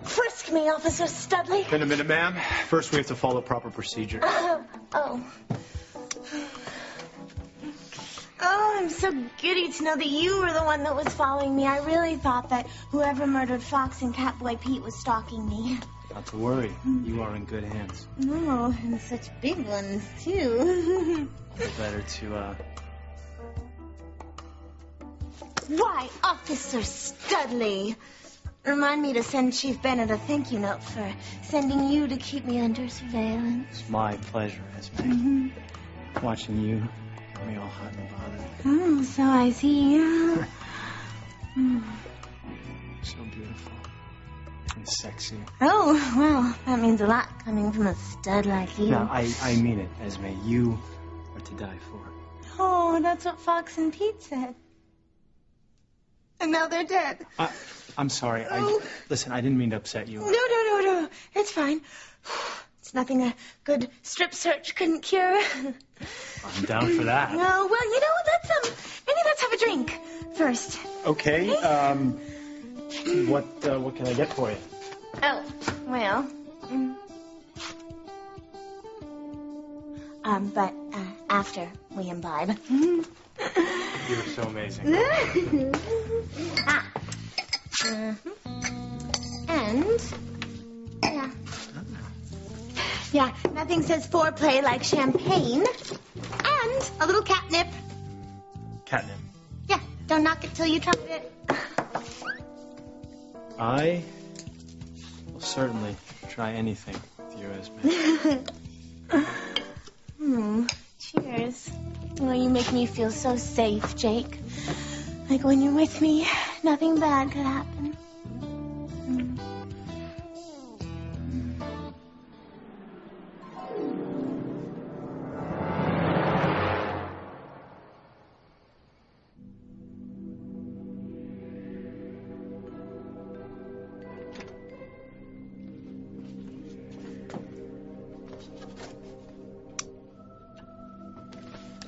Frisk me, Officer Studley. In a minute, ma'am. First, we have to follow proper procedure. Oh, I'm so giddy to know that you were the one that was following me. I really thought that whoever murdered Fox and Catboy Pete was stalking me. Not to worry. You are in good hands. Oh, and such big ones, too. Better to, Why, Officer Studley? Remind me to send Chief Bennett a thank you note for sending you to keep me under surveillance. It's my pleasure, Esme. Watching you, got me all hot and bothered. Oh, so I see. So beautiful. And sexy. Oh, well, that means a lot coming from a stud like you. No, I mean it, Esme. You are to die for. Oh, that's what Fox and Pete said. And now they're dead. I'm sorry. Listen, I didn't mean to upset you. No. It's fine. It's nothing a good strip search couldn't cure. I'm down for that. No, well, you know, maybe let's have a drink first. Okay. What can I get for you? Oh, well. But after we imbibe. You're so amazing. And yeah, nothing says foreplay like champagne and a little catnip. Catnip. Yeah, don't knock it till you try it. I will certainly try anything with you, Esme. Cheers. Oh, you make me feel so safe, Jake. Like when you're with me, nothing bad could happen.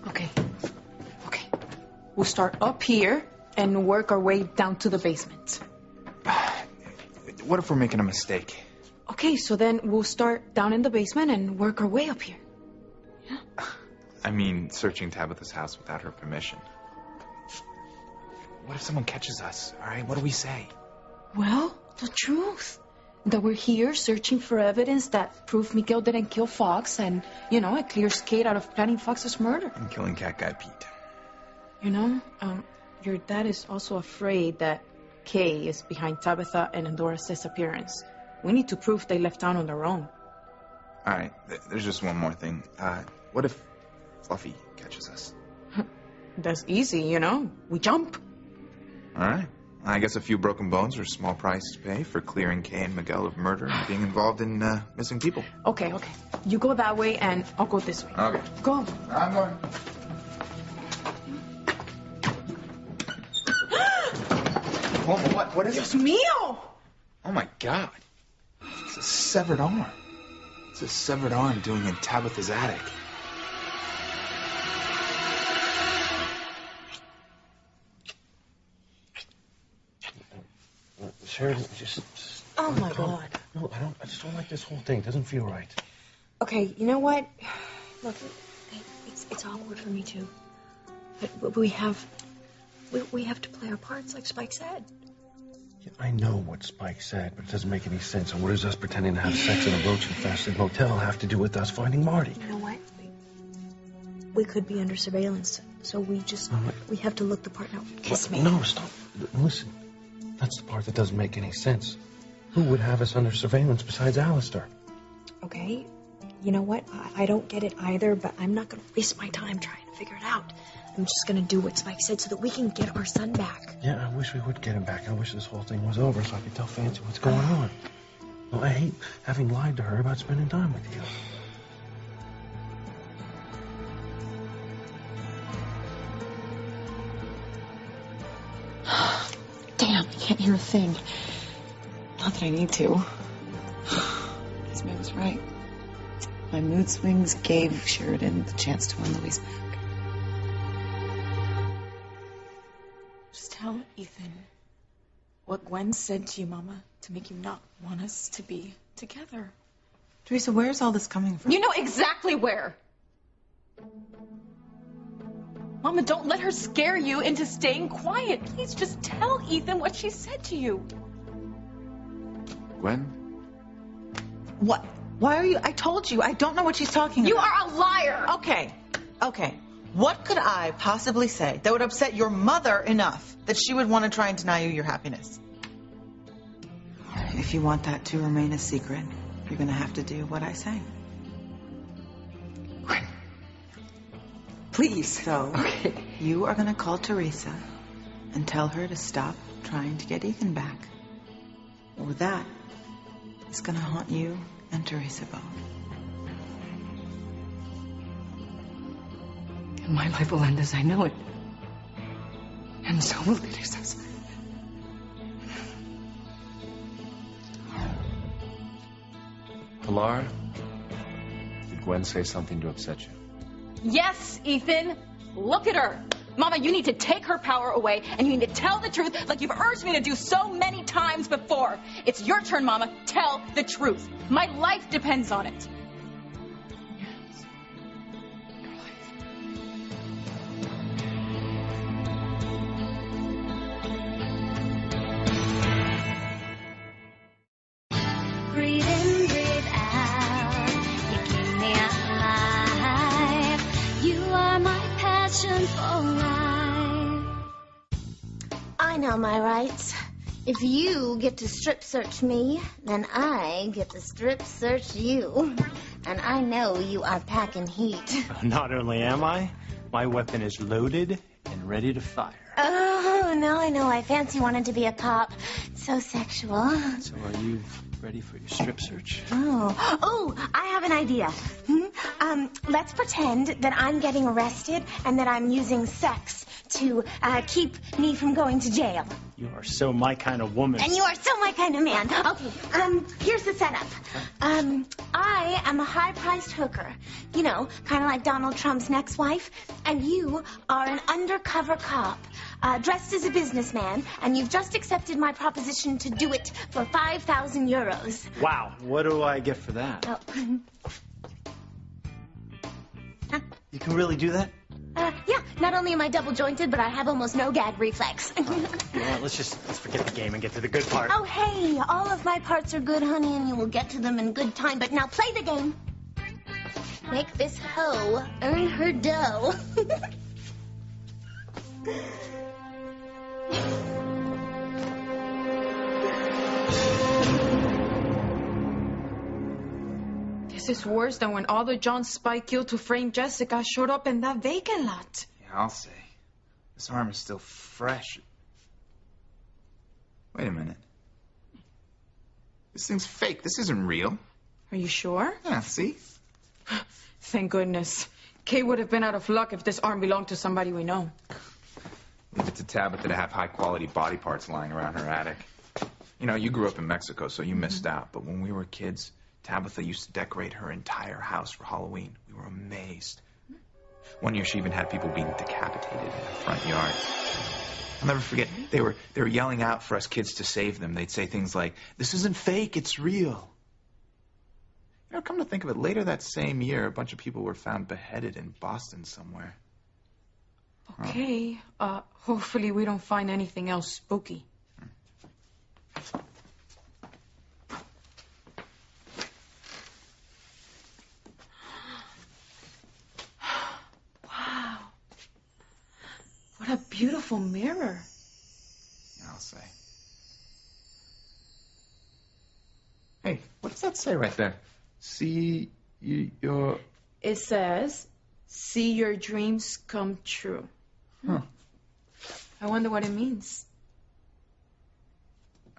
Okay. We'll start up here and work our way down to the basement. What if we're making a mistake? Okay, so then we'll start down in the basement and work our way up here. Yeah? I mean, searching Tabitha's house without her permission. What if someone catches us, all right? What do we say? Well, the truth. That we're here searching for evidence that prove Miguel didn't kill Fox and, a clear skate out of planning Fox's murder. And killing Cat Guy Pete. Your dad is also afraid that Kay is behind Tabitha and Endora's disappearance. We need to prove they left town on their own. All right, there's just one more thing. What if Fluffy catches us? That's easy, We jump. All right. I guess a few broken bones are a small price to pay for clearing Kay and Miguel of murder and being involved in missing people. Okay. You go that way and I'll go this way. Okay. Go. I'm going. What is Dios it? mío! Oh, my God. It's a severed arm. It's a severed arm doing in Tabitha's attic. Sheridan, just Oh, my God. No, I just don't like this whole thing. It doesn't feel right. Okay, you know what? Look, it's awkward for me, too. But we have to play our parts like Spike said. Yeah, I know what Spike said, but it doesn't make any sense. And what does us pretending to have sex in a roach-infested motel have to do with us finding Marty? You know what? We could be under surveillance, so we have to look the part. Now, kiss me. No, stop. Listen, that's the part that doesn't make any sense. Who would have us under surveillance besides Alistair? Okay, you know what? I don't get it either, but I'm not going to waste my time trying to figure it out. I'm just going to do what Spike said so that we can get our son back. Yeah, I wish we would get him back. I wish this whole thing was over so I could tell Fancy what's going on. Well, I hate having lied to her about spending time with you. Damn, I can't hear a thing. Not that I need to. Esme was right. My mood swings gave Sheridan the chance to win Louise back. Ethan. What Gwen said to you, Mama, to make you not want us to be together. Teresa, where's all this coming from? You know exactly where. Mama, don't let her scare you into staying quiet. Please just tell Ethan what she said to you. Gwen? What? Why are you... I told you, I don't know what she's talking about. You are a liar! Okay. What could I possibly say that would upset your mother enough that she would want to try and deny you your happiness? If you want that to remain a secret, you're going to have to do what I say. Gwen. Please. So, you are going to call Teresa and tell her to stop trying to get Ethan back. Or that is going to haunt you and Teresa both. And my life will end as I know it. And so will Teresa's. Pilar, did Gwen say something to upset you? Yes, Ethan. Look at her. Mama, you need to take her power away, and you need to tell the truth like you've urged me to do so many times before. It's your turn, Mama. Tell the truth. My life depends on it. Breathe in, breathe out. You keep me alive. You are my passion for life. I know my rights. If you get to strip search me, then I get to strip search you. And I know you are packing heat. Not only am I, my weapon is loaded and ready to fire. Oh, now I know why Fancy wanted to be a cop. So sexual. So are you ready for your strip search? Oh, I have an idea. Let's pretend that I'm getting arrested and that I'm using sex to keep me from going to jail. You are so my kind of woman. And you are so my kind of man. Okay, here's the setup. I am a high-priced hooker. You know, kind of like Donald Trump's next wife. And you are an undercover cop, dressed as a businessman, and you've just accepted my proposition to do it for 5,000 euros. Wow, what do I get for that? Oh. You can really do that? Yeah, not only am I double-jointed, but I have almost no gag reflex. You know what, let's forget the game and get to the good part. Oh, hey, all of my parts are good, honey, and you will get to them in good time. But now play the game. Make this hoe earn her dough. This is worse than when all the John Spike killed to frame Jessica showed up in that vacant lot. Yeah, I'll say. This arm is still fresh. Wait a minute. This thing's fake. This isn't real. Are you sure? Yeah, see? Thank goodness. Kay would have been out of luck if this arm belonged to somebody we know. Leave it to Tabitha to have high-quality body parts lying around her attic. You know, you grew up in Mexico, so you missed out. But when we were kids, Tabitha used to decorate her entire house for Halloween. We were amazed. One year she even had people being decapitated in her front yard. I'll never forget, they were yelling out for us kids to save them. They'd say things like, "This isn't fake, it's real." You know, come to think of it, later that same year, a bunch of people were found beheaded in Boston somewhere. Okay, hopefully we don't find anything else spooky. Wow. What a beautiful mirror. Yeah, I'll say. Hey, what does that say right there? See your... It says, "See your dreams come true." Huh. I wonder what it means.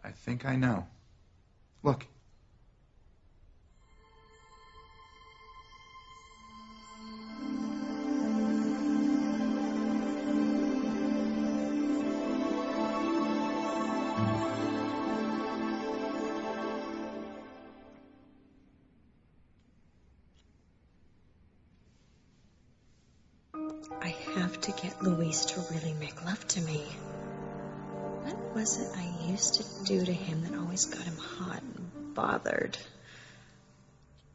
I think I know. Look. I have to get Luis to really make love to me. was it I used to do to him that always got him hot and bothered?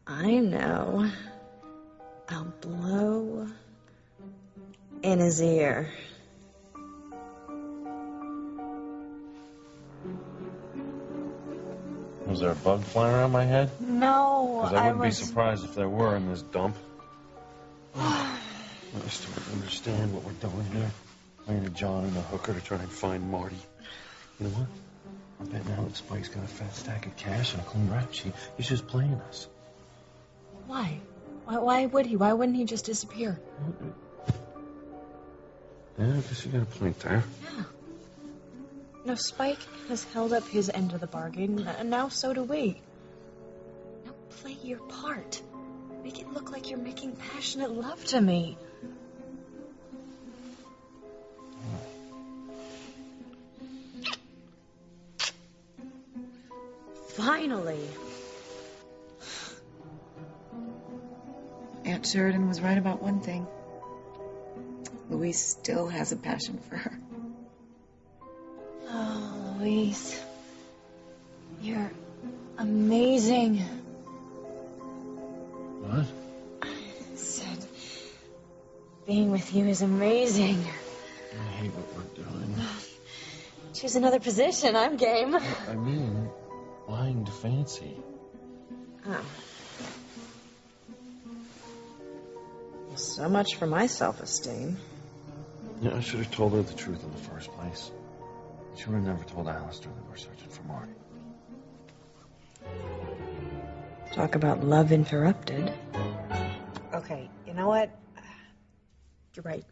I know. I'll blow in his ear. Was there a bug flying around my head? No, Because I wouldn't be surprised if there were in this dump. I just don't understand what we're doing here. Playing a John and a hooker to try and find Marty. You know what? I bet now that Spike's got a fat stack of cash and a clean rap sheet, he's just playing us. Why? Why would he? Why wouldn't he just disappear? Yeah, I guess you got a point there. Yeah. Now, Spike has held up his end of the bargain, and now so do we. Now play your part. Make it look like you're making passionate love to me. Finally. Aunt Sheridan was right about one thing. Louise still has a passion for her. Oh, Louise. You're amazing. What? I said, being with you is amazing. I hate what we're doing. Choose another position. I'm game. I mean, lying to Fancy. Oh. Well, so much for my self-esteem. Yeah, I should have told her the truth in the first place. She would have never told Alistair that we're searching for Marty. Talk about love interrupted. Okay, you know what? You're right.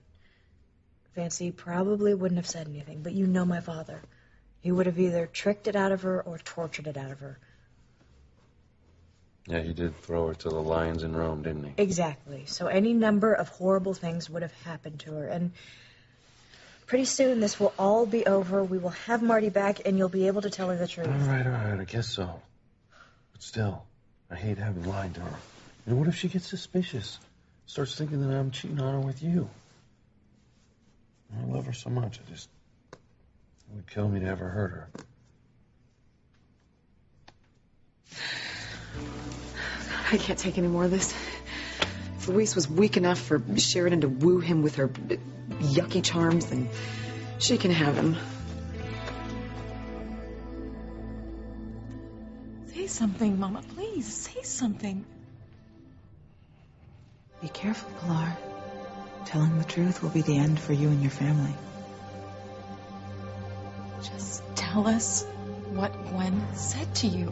Fancy probably wouldn't have said anything, but you know my father. He would have either tricked it out of her or tortured it out of her. Yeah, he did throw her to the lions in Rome, didn't he? Exactly. So any number of horrible things would have happened to her, and pretty soon this will all be over. We will have Marty back, and you'll be able to tell her the truth. All right, I guess so. But still, I hate having lied to her. And what if she gets suspicious? Starts thinking that I'm cheating on her with you? I love her so much, it would kill me to ever hurt her. I can't take any more of this. If Louise was weak enough for Sheridan to woo him with her yucky charms, then she can have him. Say something, Mama. Please, say something. Be careful, Pilar. Telling the truth will be the end for you and your family. Just tell us what Gwen said to you.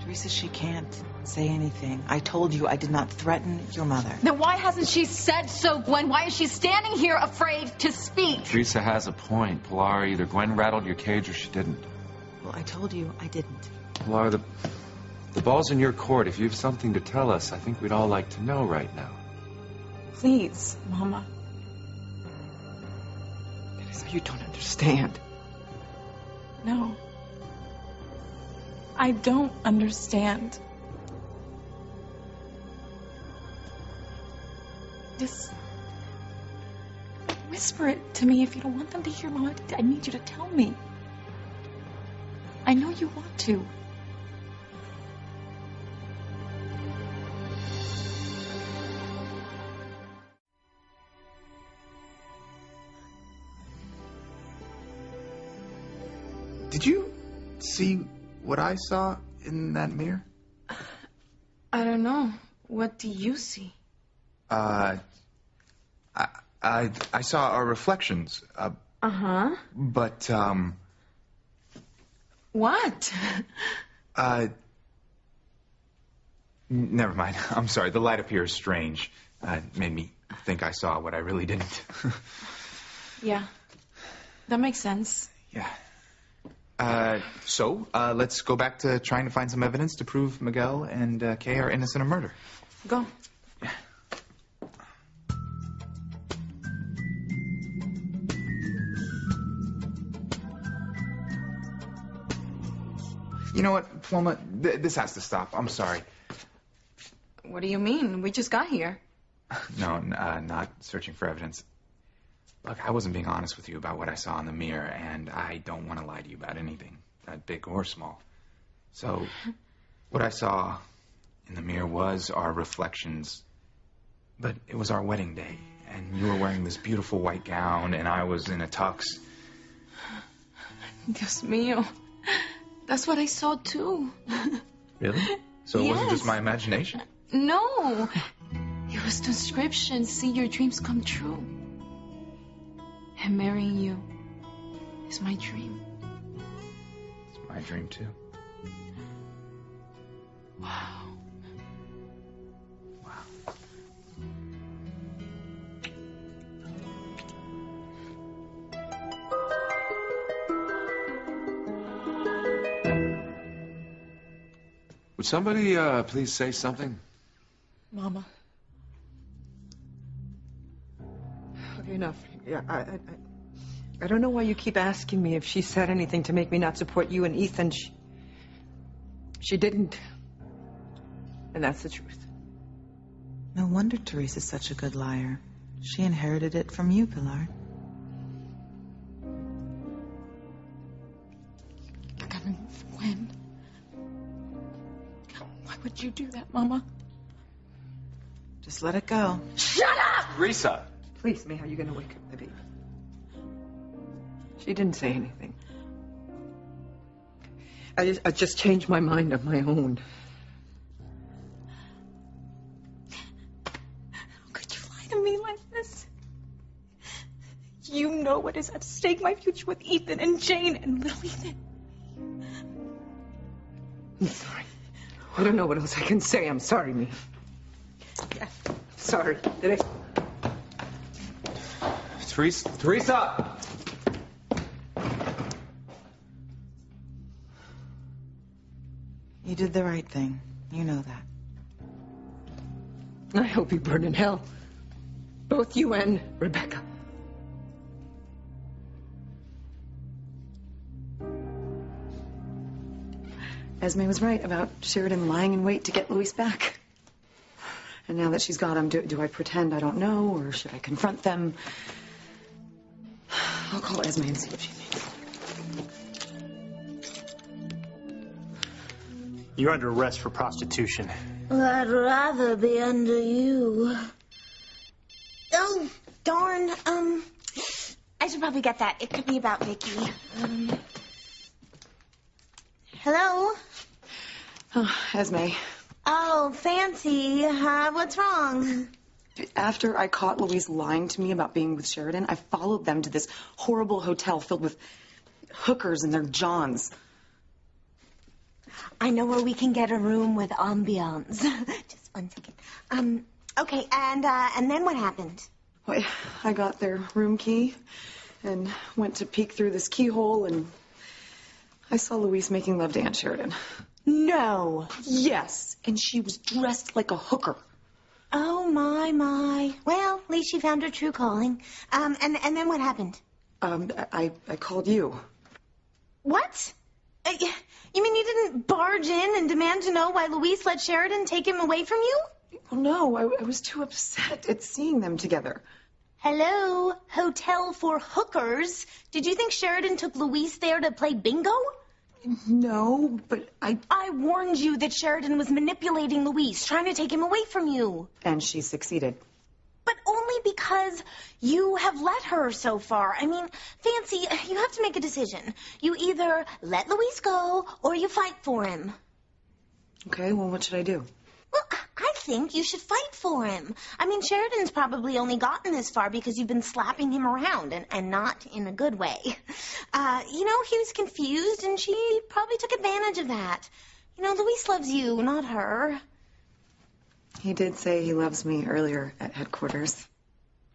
Teresa, she can't say anything. I told you I did not threaten your mother. Then why hasn't she said so, Gwen? Why is she standing here afraid to speak? Teresa has a point. Pilar, either Gwen rattled your cage or she didn't. Well, I told you I didn't. Pilar, the ball's in your court. If you have something to tell us, I think we'd all like to know right now. Please, Mama. Teresa, you don't understand. No. I don't understand. Just whisper it to me if you don't want them to hear, Mama. I need you to tell me. I know you want to. Did you see what I saw in that mirror? I don't know. What do you see? I saw our reflections. Uh-huh. But, What? Never mind. I'm sorry. The light up here is strange. It made me think I saw what I really didn't. Yeah. That makes sense. Yeah. So, let's go back to trying to find some evidence to prove Miguel and Kay are innocent of murder. Go. Yeah. You know what, Paloma? This has to stop. I'm sorry. What do you mean? We just got here. No, not searching for evidence. Look, I wasn't being honest with you about what I saw in the mirror, and I don't want to lie to you about anything, big or small. So, what I saw in the mirror was our reflections, but it was our wedding day, and you were wearing this beautiful white gown, and I was in a tux. Dios mío. That's what I saw, too. Really? So it wasn't Yes. just my imagination? No. It was the inscription, see your dreams come true. And marrying you is my dream. It's my dream, too. Wow. Wow. Would somebody please say something? Mama. Okay, enough. Yeah, I don't know why you keep asking me if she said anything to make me not support you and Ethan. She didn't. And that's the truth. No wonder Teresa's such a good liar. She inherited it from you, Pilar. I gotta move. When? Why would you do that, Mama? Just let it go. Shut up! Teresa! Please, May, how are you going to wake up the baby? She didn't say anything. I just changed my mind on my own. How could you lie to me like this? You know what is at stake, my future with Ethan and Jane and little Ethan. I'm sorry. I don't know what else I can say. I'm sorry, Mia. Yeah, sorry. Did I... Teresa! You did the right thing. You know that. I hope you burn in hell. Both you and Rebecca. Esme was right about Sheridan lying in wait to get Louise back. And now that she's got him, do I pretend I don't know, or should I confront them? I'll call Esme and see what she thinks. You're under arrest for prostitution. Well, I'd rather be under you. Oh, darn. I should probably get that. It could be about Vicky. Hello? Oh, Esme. Oh, Fancy. What's wrong? After I caught Louise lying to me about being with Sheridan, I followed them to this horrible hotel filled with hookers and their johns. I know where we can get a room with ambiance. Just 1 second. Okay, and then what happened? Well, I got their room key and went to peek through this keyhole, and I saw Louise making love to Aunt Sheridan. No. Yes, and she was dressed like a hooker. Oh, my. Well, at least she found her true calling. And then what happened? I called you. What? You mean you didn't barge in and demand to know why Louise let Sheridan take him away from you? Well, no, I was too upset at seeing them together. Hello? Hotel for hookers? Did you think Sheridan took Louise there to play bingo? No, but I warned you that Sheridan was manipulating Louise, trying to take him away from you. And she succeeded. But only because you have let her so far. I mean, Fancy, you have to make a decision. You either let Louise go or you fight for him. Okay, well, what should I do? Well, I think you should fight for him. I mean, Sheridan's probably only gotten this far because you've been slapping him around, and not in a good way. He was confused, and she probably took advantage of that. Louise loves you, not her. He did say he loves me earlier at headquarters.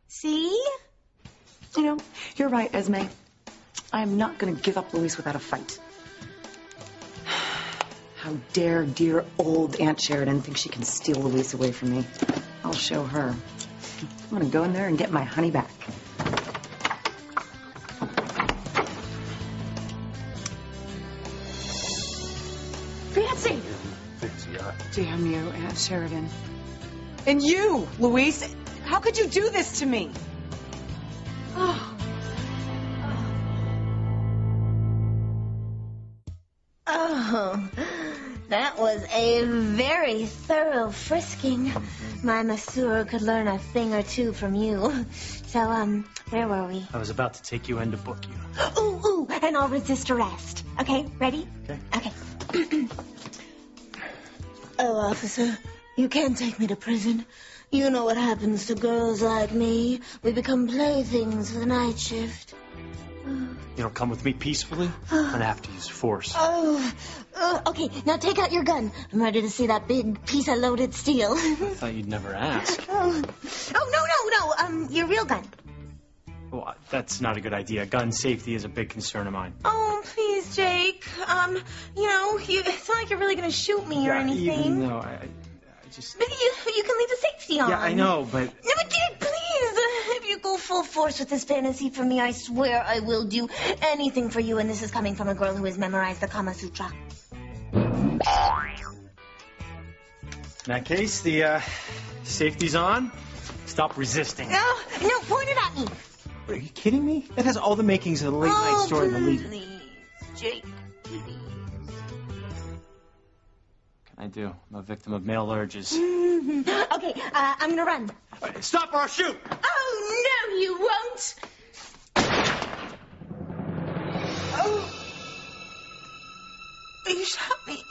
See? You're right, Esme. I'm not going to give up Louise without a fight. How dare dear old Aunt Sheridan think she can steal Louise away from me. I'll show her. I'm going to go in there and get my honey back. Fancy! Damn you, Aunt Sheridan. And you, Louise. How could you do this to me? Oh, that was a very thorough frisking. My masseur could learn a thing or two from you. So, where were we? I was about to take you in to book you. Ooh, and I'll resist arrest. Okay, ready? Okay. Oh, officer, you can't take me to prison. You know what happens to girls like me. We become playthings for the night shift. You don't come with me peacefully? I'm gonna have to use force. Okay, now take out your gun. I'm ready to see that big piece of loaded steel. I thought you'd never ask. No, your real gun. Well, that's not a good idea. Gun safety is a big concern of mine. Oh, please, Jake. It's not like you're really gonna shoot me or anything. Even though I just... But you can leave the safety on. Yeah, I know, but... No, but Jake, please. If you go full force with this fantasy for me, I swear I will do anything for you. And this is coming from a girl who has memorized the Kama Sutra. In that case, the safety's on. Stop resisting. No, point it at me. Are you kidding me? That has all the makings of the late night story in the lead. Please, Jake, please. What can I do? I'm a victim of male urges. Okay, I'm gonna run. Stop or I'll shoot! Oh, no, you won't. Oh. You shot me.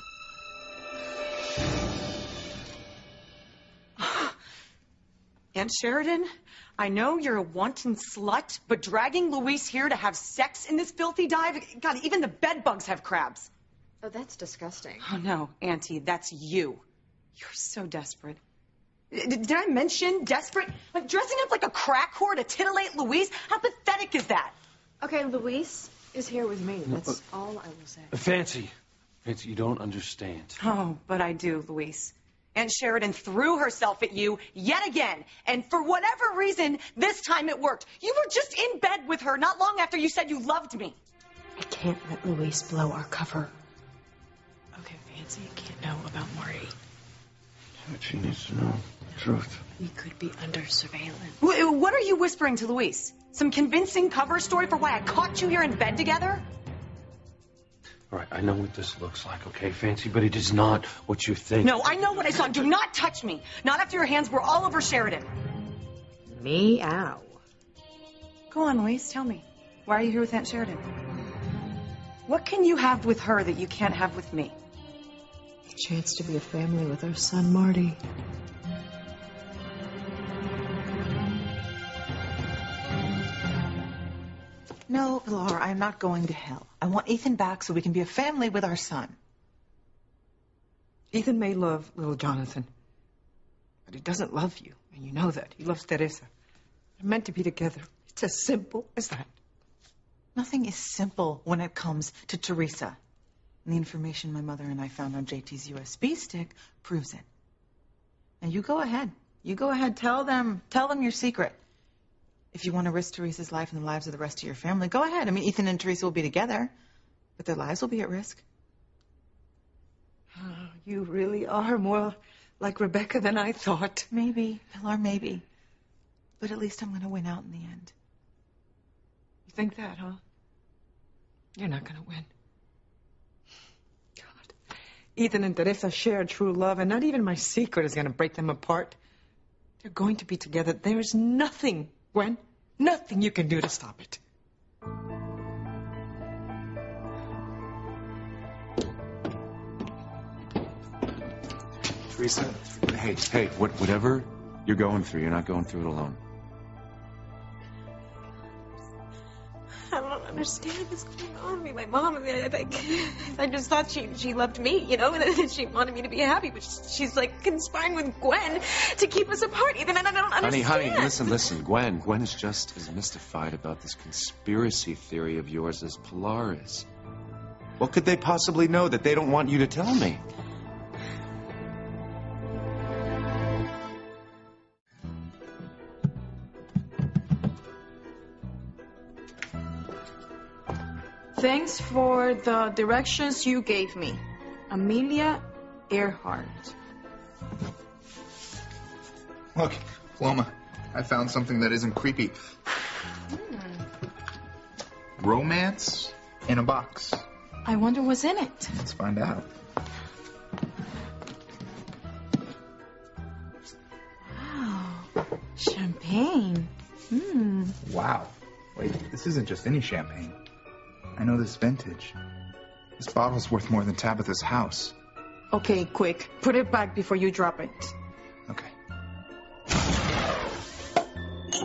Aunt Sheridan, I know you're a wanton slut, but dragging Louise here to have sex in this filthy dive, God, even the bed bugs have crabs. Oh, that's disgusting. Oh, no, Auntie, that's you. You're so desperate. Did I mention desperate? Like dressing up like a crack whore to titillate Louise? How pathetic is that? Okay, Louise is here with me. That's all I will say. Fancy, you don't understand. Oh, but I do, Louise. Aunt Sheridan threw herself at you yet again. And for whatever reason, this time it worked. You were just in bed with her not long after you said you loved me. I can't let Louise blow our cover. Okay, Fancy, you can't know about Marty. But she needs to know the truth. We could be under surveillance. What are you whispering to Louise? Some convincing cover story for why I caught you here in bed together? All right, I know what this looks like, okay, Fancy, but it is not what you think. No, I know what I saw. Do not touch me. Not after your hands were all over Sheridan. Meow. Go on, Louise, tell me. Why are you here with Aunt Sheridan? What can you have with her that you can't have with me? The chance to be a family with our son, Marty. No, Pilar, I'm not going to hell. I want Ethan back so we can be a family with our son. Ethan may love little Jonathan, but he doesn't love you, and you know that. He loves Teresa. They're meant to be together. It's as simple as that. Nothing is simple when it comes to Teresa. And the information my mother and I found on JT's USB stick proves it. Now you go ahead. You go ahead. Tell them your secret. If you want to risk Teresa's life and the lives of the rest of your family, go ahead. I mean, Ethan and Teresa will be together, but their lives will be at risk. Oh, you really are more like Rebecca than I thought. Maybe, Pilar, maybe. But at least I'm going to win out in the end. You think that, huh? You're not going to win. God. Ethan and Teresa share true love, and not even my secret is going to break them apart. They're going to be together. There is nothing, Gwen, nothing you can do to stop it. Teresa, hey, whatever you're going through, you're not going through it alone. I don't understand what's going on with me. My mom, I just thought she loved me, you know, and she wanted me to be happy, but she's like conspiring with Gwen to keep us apart, Ethan, and I don't understand. Honey, listen, Gwen is just as mystified about this conspiracy theory of yours as Pilar is. What could they possibly know that they don't want you to tell me? Thanks for the directions you gave me. Amelia Earhart. Look, Paloma, I found something that isn't creepy. Romance in a box. I wonder what's in it. Let's find out. Wow. Champagne. Wow. Wait, this isn't just any champagne. I know this vintage. This bottle's worth more than Tabitha's house. Okay, quick. Put it back before you drop it. Okay.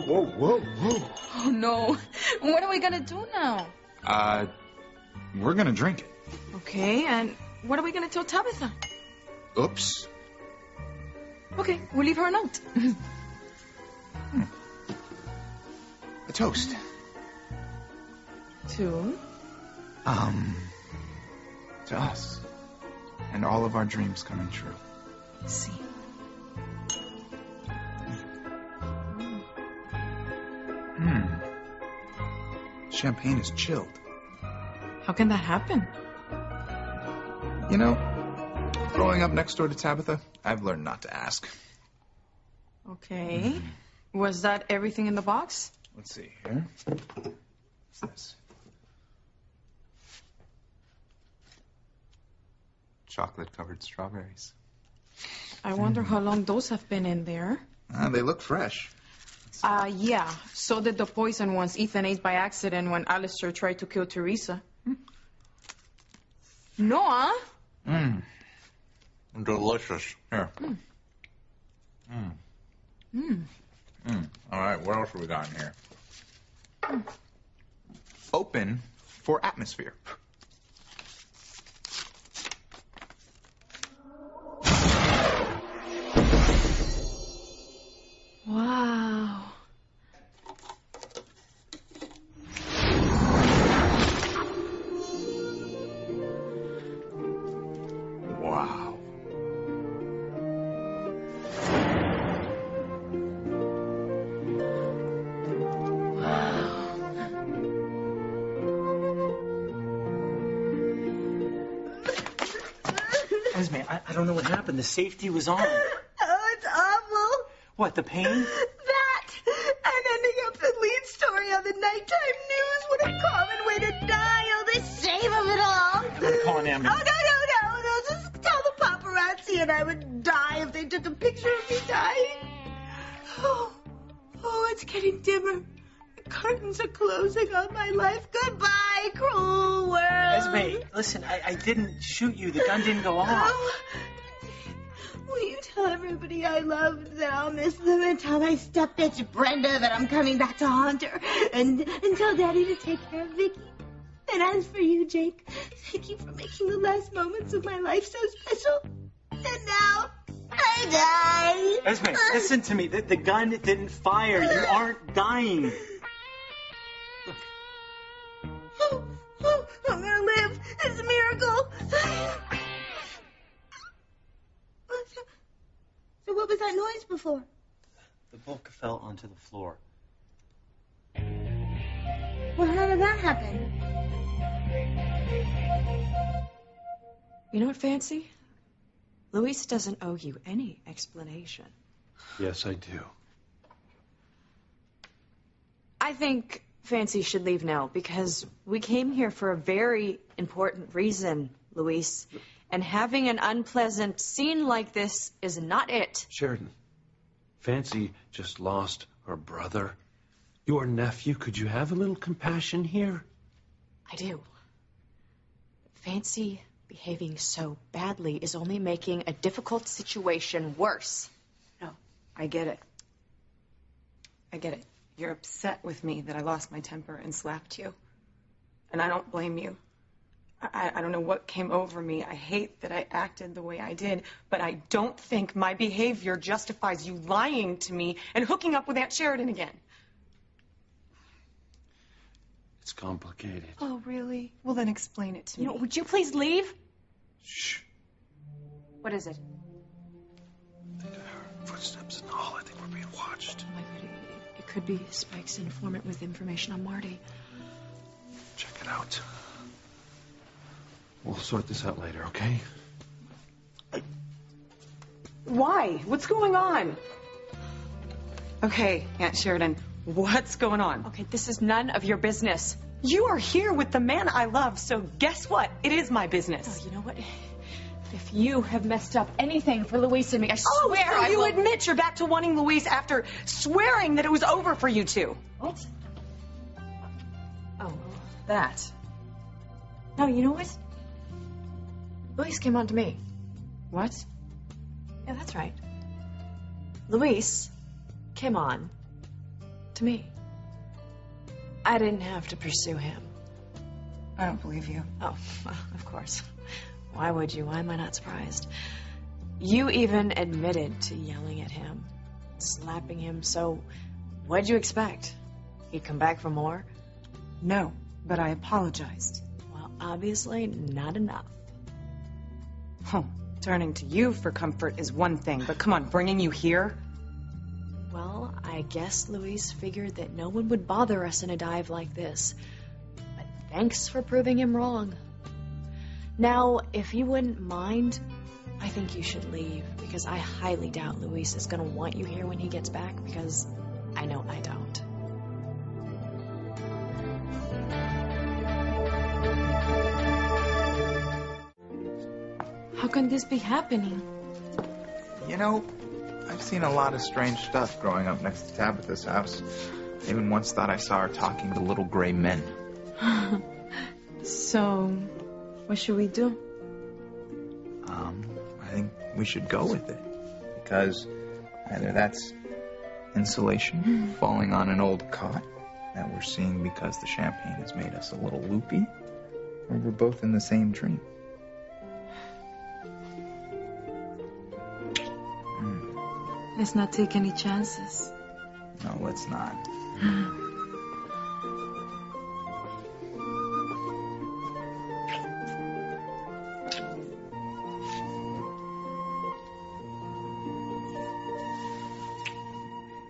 Whoa, whoa, whoa. Oh, no. What are we gonna do now? We're gonna drink it. Okay, and what are we gonna tell Tabitha? Oops. Okay, we'll leave her a note. A toast. To? To us. And all of our dreams coming true. See. Champagne is chilled. How can that happen? You know, growing up next door to Tabitha, I've learned not to ask. Okay. Was that everything in the box? Let's see here. What's this? Chocolate-covered strawberries. I wonder how long those have been in there. They look fresh. Yeah. So did the poison ones Ethan ate by accident when Alistair tried to kill Teresa. Noah? Delicious. Here. All right, what else have we got in here? Open for atmosphere. Wow. Wow. Esme, I don't know what happened. The safety was on. Oh, it's awful. What, the pain? That and ending up the lead story on the nighttime news. What a common way to die. Oh, the shame of it all. I'm gonna call an ambulance. Oh, no. Just tell the paparazzi and I would die if they took a picture of me dying. Oh, it's getting dimmer. The curtains are closing on my life. Goodbye, cruel world. Esme, listen, I didn't shoot you. The gun didn't go off. Oh. Will you tell everybody I love that I'll miss them, and tell my step-bitch Brenda that I'm coming back to haunt her, and tell Daddy to take care of Vicky. And as for you, Jake, thank you for making the last moments of my life so special. And now, I die. Esme, listen to me. The gun didn't fire. You aren't dying. Oh, I'm gonna live. It's a miracle. So what was that noise before? The book fell onto the floor. Well, how did that happen? You know what, Fancy? Luis doesn't owe you any explanation. Yes, I do. I think Fancy should leave now because we came here for a very important reason, Luis. And having an unpleasant scene like this is not it. Sheridan, Fancy just lost her brother. Your nephew, could you have a little compassion here? I do. Fancy behaving so badly is only making a difficult situation worse. No, I get it. I get it. You're upset with me that I lost my temper and slapped you. And I don't blame you. I don't know what came over me. I hate that I acted the way I did, but I don't think my behavior justifies you lying to me and hooking up with Aunt Sheridan again. It's complicated. Oh, really? Well, then explain it to me. You know, would you please leave? Shh. What is it? I think I heard footsteps in the hall. I think we're being watched. Oh my God, it could be Spike's informant with information on Marty. Check it out. We'll sort this out later, okay? Why? What's going on? Okay, Aunt Sheridan, What's going on? Okay, this is none of your business. You are here with the man I love, so guess what? It is my business. Oh, you know what? If you have messed up anything for Luis and me, I swear so I you will... admit you're back to wanting Luis after swearing that it was over for you two. What? Oh, that. No, you know what? Luis came on to me. What? Yeah, that's right. Luis came on to me. I didn't have to pursue him. I don't believe you. Oh, well, of course. Why would you? Why am I not surprised? You even admitted to yelling at him, slapping him, so what'd you expect? He'd come back for more? No, but I apologized. Well, obviously not enough. Huh. Turning to you for comfort is one thing, but come on, bringing you here? Well, I guess Luis figured that no one would bother us in a dive like this. But thanks for proving him wrong. Now, if you wouldn't mind, I think you should leave, because I highly doubt Luis is going to want you here when he gets back, because I know I don't. How can this be happening? You know, I've seen a lot of strange stuff growing up next to Tabitha's house. I even once thought I saw her talking to little gray men. So, what should we do? I think we should go with it. Because either that's insulation falling on an old cot that we're seeing because the champagne has made us a little loopy, or we're both in the same dream. Let's not take any chances. No, let's not.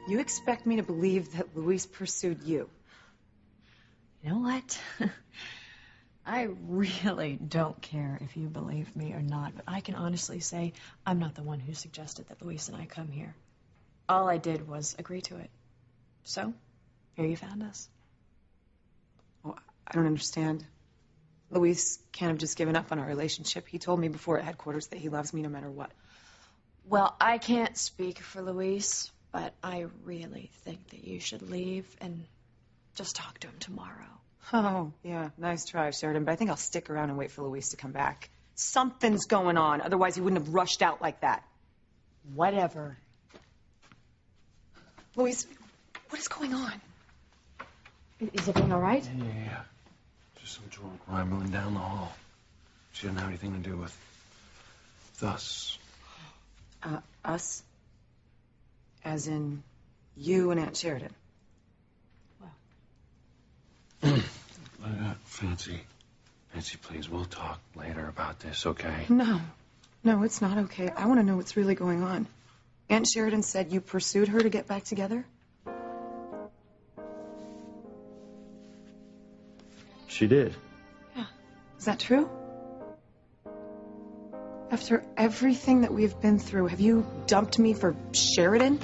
You expect me to believe that Luis pursued you? You know what? I really don't care if you believe me or not, but I can honestly say I'm not the one who suggested that Luis and I come here. All I did was agree to it. So, here you found us. Well, I don't understand. Luis can't have just given up on our relationship. He told me before at headquarters that he loves me no matter what. Well, I can't speak for Luis, but I really think that you should leave and just talk to him tomorrow. Oh, yeah, nice try, Sheridan, but I think I'll stick around and wait for Luis to come back. Something's going on, otherwise he wouldn't have rushed out like that. Whatever. Luis, what is going on? Is everything all right? Yeah. Just some drunk rambling down the hall. She didn't have anything to do with us. Us? As in you and Aunt Sheridan? Fancy, please, we'll talk later about this, okay? No, it's not okay. I want to know what's really going on. Aunt Sheridan said you pursued her to get back together? She did. Yeah. Is that true? After everything that we've been through, have you dumped me for Sheridan?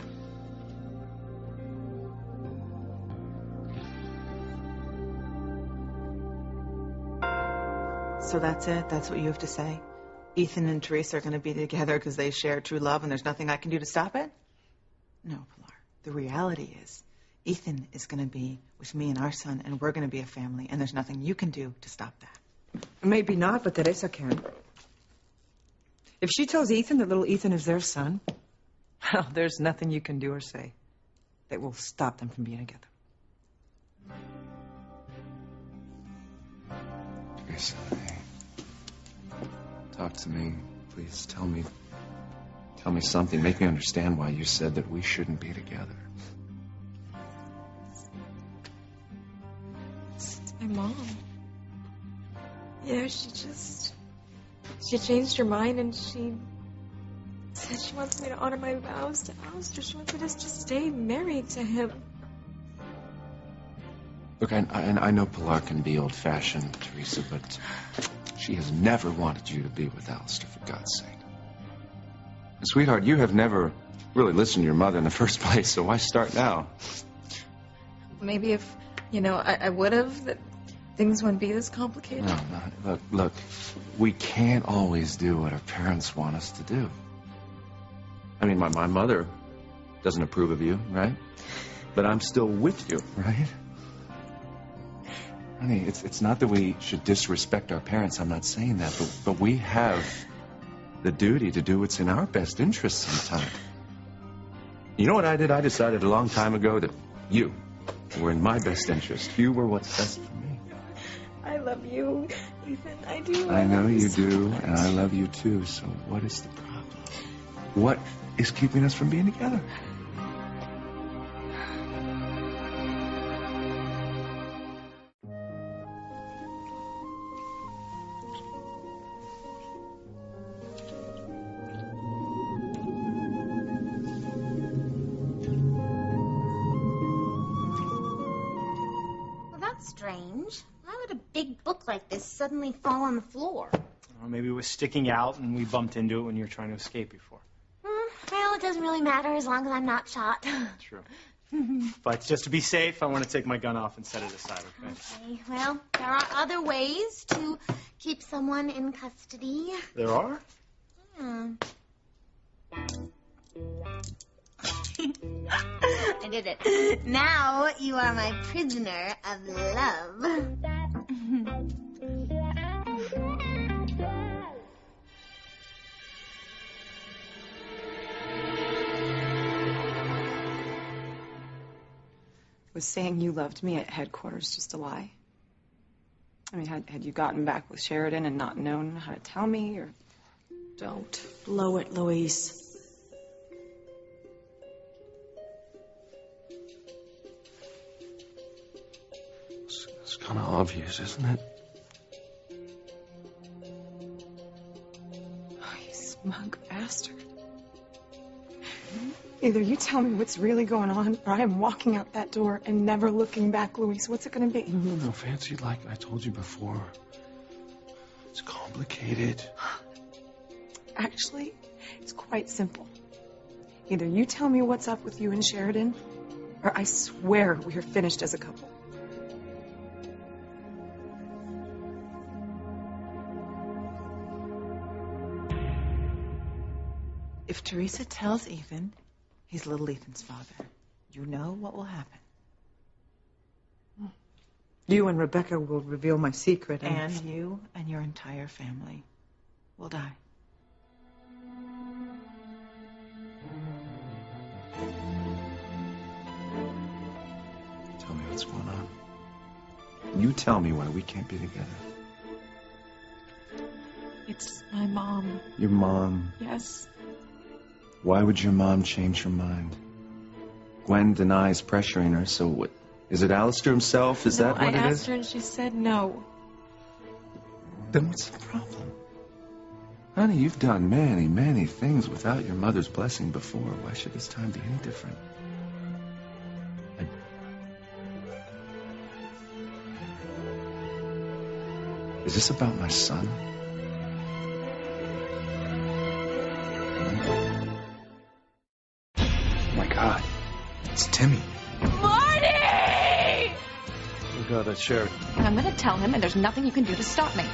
So that's it? That's what you have to say? Ethan and Teresa are going to be together because they share true love and there's nothing I can do to stop it? No, Pilar. The reality is, Ethan is going to be with me and our son, and we're going to be a family, and there's nothing you can do to stop that. Maybe not, but Teresa can. If she tells Ethan that little Ethan is their son, well, there's nothing you can do or say that will stop them from being together. Teresa, hey. Talk to me. Please tell me something. Make me understand why you said that we shouldn't be together. It's my mom. Yeah, she changed her mind and she said she wants me to honor my vows to Alistair. She wants me to just stay married to him. Look, I know Pilar can be old-fashioned, Teresa, but she has never wanted you to be with Alistair, for God's sake. And sweetheart, you have never really listened to your mother in the first place, so why start now? maybe if, I would have, that things wouldn't be this complicated. No, look, we can't always do what our parents want us to do. I mean, my mother doesn't approve of you, right? But I'm still with you, right? Honey, it's not that we should disrespect our parents. I'm not saying that, but we have the duty to do what's in our best interest sometime. You know what I did? I decided a long time ago that you were in my best interest. You were what's best for me. I love you, Ethan. I do. I know you do, and I love you too. So what is the problem? What is keeping us from being together? Strange. Why would a big book like this suddenly fall on the floor? Or maybe it was sticking out and we bumped into it when you were trying to escape before. Well, it doesn't really matter as long as I'm not shot. True. But just to be safe, I want to take my gun off and set it aside, okay? Okay, well, there are other ways to keep someone in custody. There are? Yeah. I did it. Now you are my prisoner of love. Was saying you loved me at headquarters just a lie? I mean, had you gotten back with Sheridan and not known how to tell me, or... Don't blow it, Louise. It's kind of obvious, isn't it? Oh, you smug bastard. Either you tell me what's really going on, or I am walking out that door and never looking back, Louise. What's it going to be? No, Fancy, like I told you before. It's complicated. Actually, it's quite simple. Either you tell me what's up with you and Sheridan, or I swear we are finished as a couple. If Teresa tells Ethan he's little Ethan's father, you know what will happen. You and Rebecca will reveal my secret. And you and your entire family will die. Tell me what's going on. You tell me why we can't be together. It's my mom. Your mom? Yes. Why would your mom change her mind? Gwen denies pressuring her, so what? Is it Alistair himself? Is that what it is? I asked her and she said no. Then what's the problem? Honey, you've done many, many things without your mother's blessing before. Why should this time be any different? Is this about my son? Oh my God. It's Timmy. Marty! We got that Sheridan. I'm going to tell him, and there's nothing you can do to stop me.